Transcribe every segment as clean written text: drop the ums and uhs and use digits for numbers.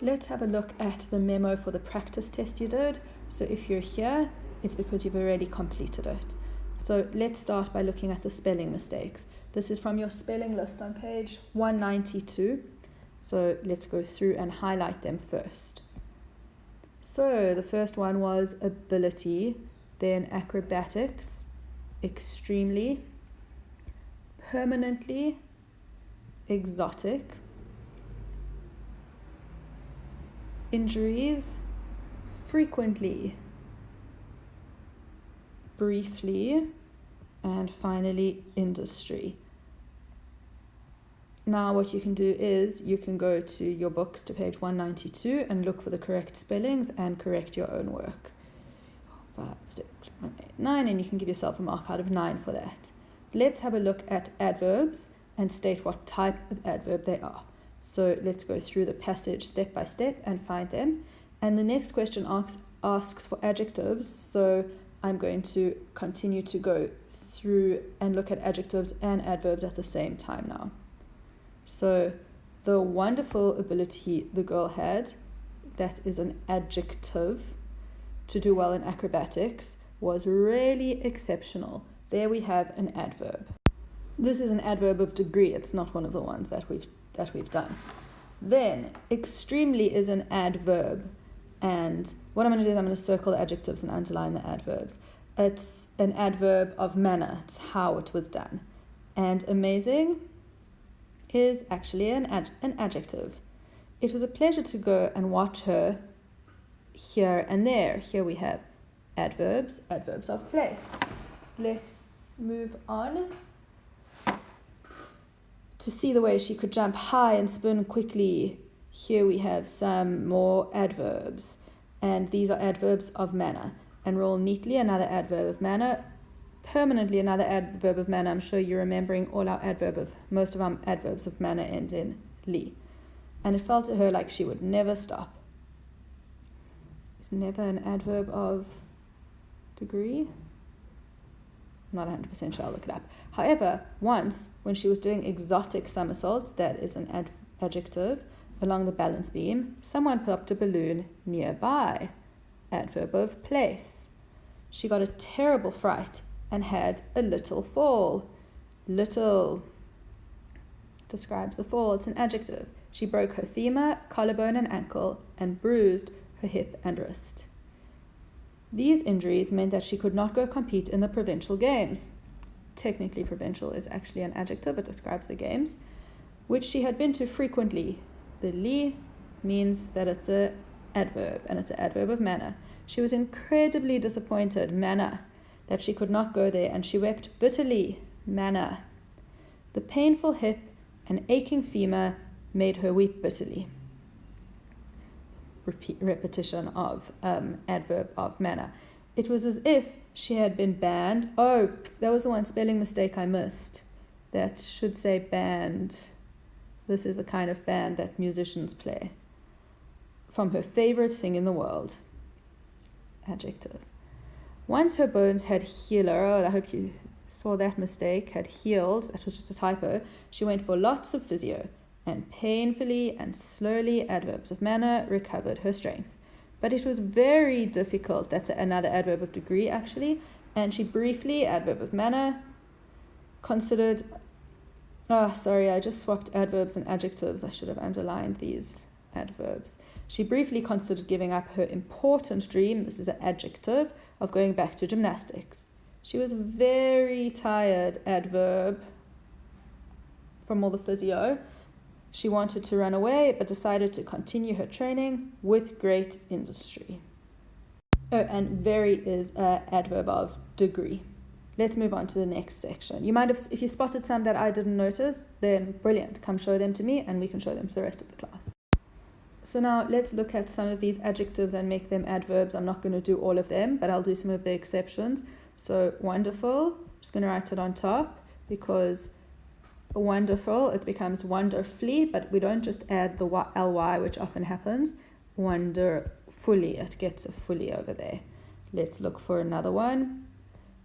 let's have a look at the memo for the practice test you did. So if you're here, it's because you've already completed it. So let's start by looking at the spelling mistakes. This is from your spelling list on page 192. So let's go through and highlight them first. So the first one was ability, then acrobatics, extremely, permanently, exotic, injuries, frequently, briefly, and finally industry. Now what you can do is you can go to your books to page 192 and look for the correct spellings and correct your own work. 5, 6, 7, 8, 9, and you can give yourself a mark out of 9 for that. Let's have a look at adverbs and state what type of adverb they are. So let's go through the passage step by step and find them. And the next question asks for adjectives, so I'm going to continue to go through and look at adjectives and adverbs at the same time now. So the wonderful ability the girl had, that is an adjective, to do well in acrobatics was really exceptional. There we have an adverb. This is an adverb of degree. It's not one of the ones that we've done. Then extremely is an adverb, and what I'm going to do is I'm going to circle the adjectives and underline the adverbs. It's an adverb of manner. It's how it was done. And amazing is actually an adjective. It was a pleasure to go and watch her here and there. Here we have adverbs of place. Let's move on. To see the way she could jump high and spin quickly, here we have some more adverbs. And these are adverbs of manner. And roll neatly, another adverb of manner. Permanently, another adverb of manner. I'm sure you're remembering most of our adverbs of manner end in ly. And it felt to her like she would never stop. Is never an adverb of degree? I'm not 100% sure, I'll look it up. However, once, when she was doing exotic somersaults, that is an adjective, along the balance beam, someone popped a balloon nearby. Adverb of place. She got a terrible fright and had a little fall. Little describes the fall. It's an adjective. She broke her femur, collarbone, and ankle, and bruised her hip and wrist. These injuries meant that she could not go compete in the provincial games. Technically, provincial is actually an adjective. It describes the games, which she had been to frequently. The ly means that it's an adverb, and it's an adverb of manner. She was incredibly disappointed, manner, that she could not go there, and she wept bitterly, manner. The painful hip and aching femur made her weep bitterly. Repetition of adverb of manner. It was as if she had been banned. Oh, that was the one spelling mistake I missed. That should say banned. This is the kind of band that musicians play. From her favorite thing in the world. Adjective. Once her bones had healed, I hope you saw that mistake, had healed, that was just a typo, she went for lots of physio, and painfully and slowly, adverbs of manner, recovered her strength. But it was very difficult, that's another adverb of degree actually, and she briefly, adverb of manner, considered, I just swapped adverbs and adjectives, I should have underlined these adverbs. She briefly considered giving up her important dream, this is an adjective, of going back to gymnastics. She was very tired, adverb, from all the physio. She wanted to run away, but decided to continue her training with great industry. Oh, and very is an adverb of degree. Let's move on to the next section. You mind if you spotted some that I didn't notice, then brilliant. Come show them to me and we can show them to the rest of the class. So now let's look at some of these adjectives and make them adverbs. I'm not going to do all of them, but I'll do some of the exceptions. So wonderful, I'm just going to write it on top because wonderful, it becomes wonderfully, but we don't just add the ly, which often happens. Wonderfully, it gets a fully over there. Let's look for another one.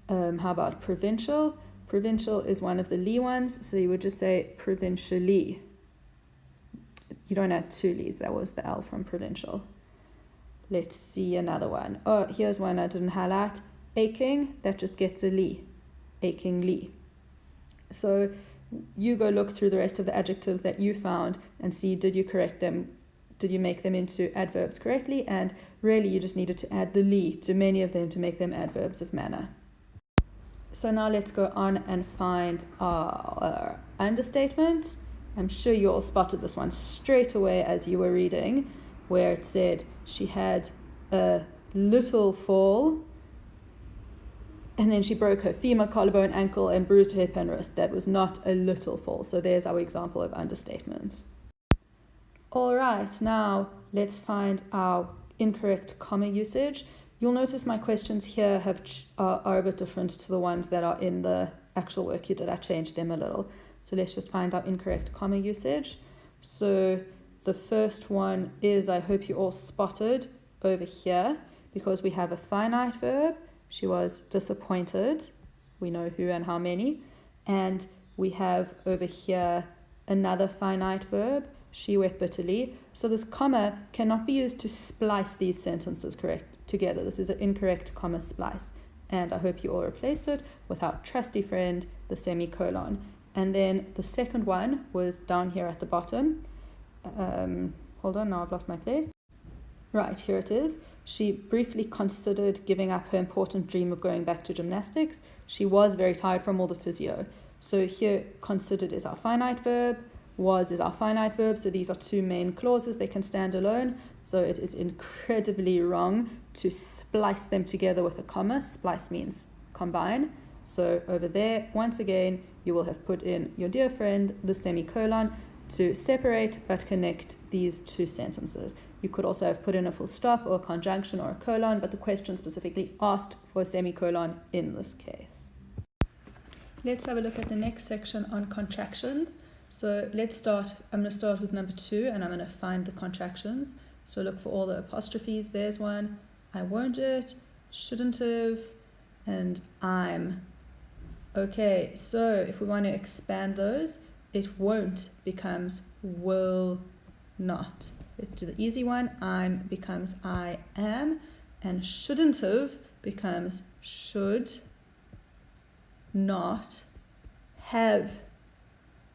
How about provincial? Provincial is one of the ly ones, so you would just say provincially. you don't add two lees. That was the L from provincial. Let's see another one. Oh, here's one I didn't highlight. Aching, that just gets a lee. Achingly. So you go look through the rest of the adjectives that you found and see, did you correct them? Did you make them into adverbs correctly? And really you just needed to add the lee to many of them to make them adverbs of manner. So now let's go on and find our understatement. I'm sure you all spotted this one straight away as you were reading, where it said she had a little fall and then she broke her femur, collarbone, ankle, and bruised her hip and wrist. That was not a little fall. So there's our example of understatement. All right, now let's find our incorrect comma usage. You'll notice my questions here are a bit different to the ones that are in the actual work you did. I changed them a little. So let's just find our incorrect comma usage. So the first one is, I hope you all spotted over here, because we have a finite verb. She was disappointed. We know who and how many. And we have over here another finite verb. She wept bitterly. So this comma cannot be used to splice these sentences together. This is an incorrect comma splice. And I hope you all replaced it with our trusty friend, the semicolon. And then the second one was down here at the bottom. Hold on, now I've lost my place. Right, here it is. She briefly considered giving up her important dream of going back to gymnastics. She was very tired from all the physio. So here, considered is our finite verb. Was is our finite verb. So these are two main clauses. They can stand alone. So it is incredibly wrong to splice them together with a comma. Splice means combine. So over there, once again, you will have put in your dear friend, the semicolon, to separate but connect these two sentences. You could also have put in a full stop or a conjunction or a colon, but the question specifically asked for a semicolon in this case. Let's have a look at the next section on contractions. So I'm going to start with number 2, and I'm going to find the contractions. So look for all the apostrophes. There's one. I won't it, shouldn't have, and I'm. Okay, so if we want to expand those, it won't becomes will not. Let's do the easy one. I'm becomes I am, and shouldn't have becomes should not have.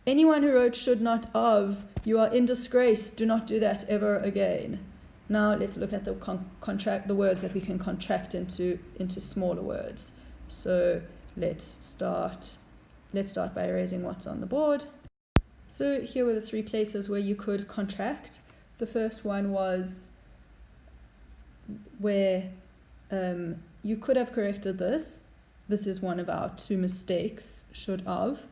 Anyone who wrote should not of, you are in disgrace. Do not do that ever again. Now let's look at the words that we can contract into smaller words. So let's start by erasing what's on the board. So here were the 3 places where you could contract. The first one was where you could have corrected this. This is one of our 2 mistakes, should of.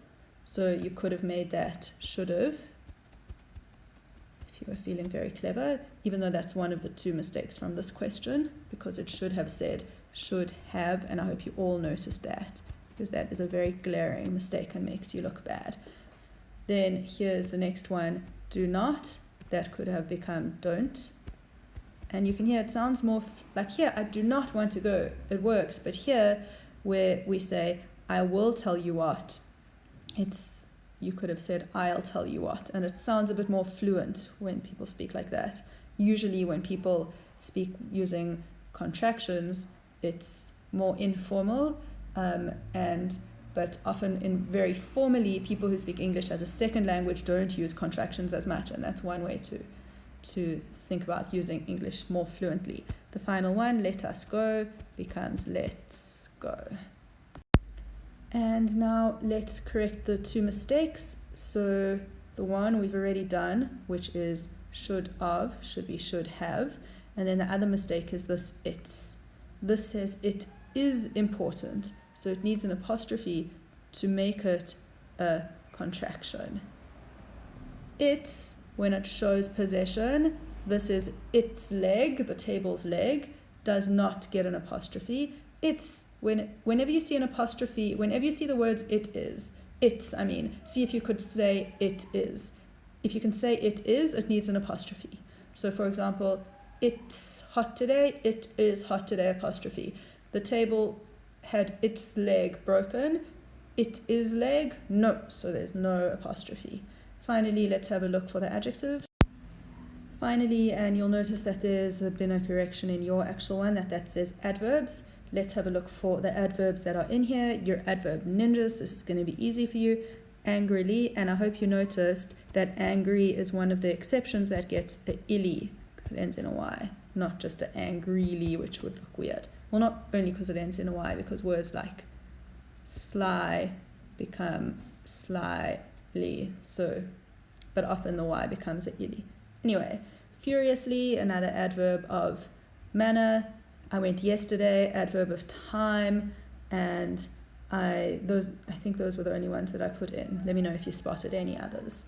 So you could have made that should have, if you were feeling very clever, even though that's one of the 2 mistakes from this question, because it should have said should have, and I hope you all noticed that, because that is a very glaring mistake and makes you look bad. Then here's the next one, do not. That could have become don't. And you can hear it sounds more like here, I do not want to go. It works. But here, where we say, I will tell you what, you could have said, I'll tell you what. And it sounds a bit more fluent when people speak like that. Usually when people speak using contractions, it's more informal, but often in very formally, people who speak English as a second language don't use contractions as much, and that's one way to think about using English more fluently. The final one, let us go, becomes let's go. And now let's correct the 2 mistakes. So the one we've already done, which is should of, should be should have, and then the other mistake is this it's. This says it is important. So it needs an apostrophe to make it a contraction. It's, when it shows possession, this is its leg, the table's leg, does not get an apostrophe. It's, whenever you see an apostrophe, whenever you see the words it is, see if you could say it is. If you can say it is, it needs an apostrophe. So for example, it's hot today, it is hot today, apostrophe. The table had its leg broken, it is leg, no, so there's no apostrophe. Finally, let's have a look for the adjective. Finally, and you'll notice that there's been a correction in your actual one that says adverbs. Let's have a look for the adverbs that are in here. Your adverb ninjas. This is going to be easy for you. Angrily, and I hope you noticed that angry is one of the exceptions that gets a illy because it ends in a y, not just a angrily, which would look weird. Well, not only because it ends in a y, because words like sly become slyly, so, but often the y becomes a illy. Anyway, furiously, another adverb of manner. I went yesterday, adverb of time, and I think those were the only ones that I put in. Let me know if you spotted any others.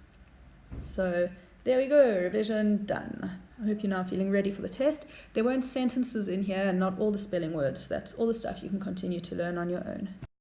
So there we go, revision done. I hope you're now feeling ready for the test. There weren't sentences in here and not all the spelling words. That's all the stuff you can continue to learn on your own.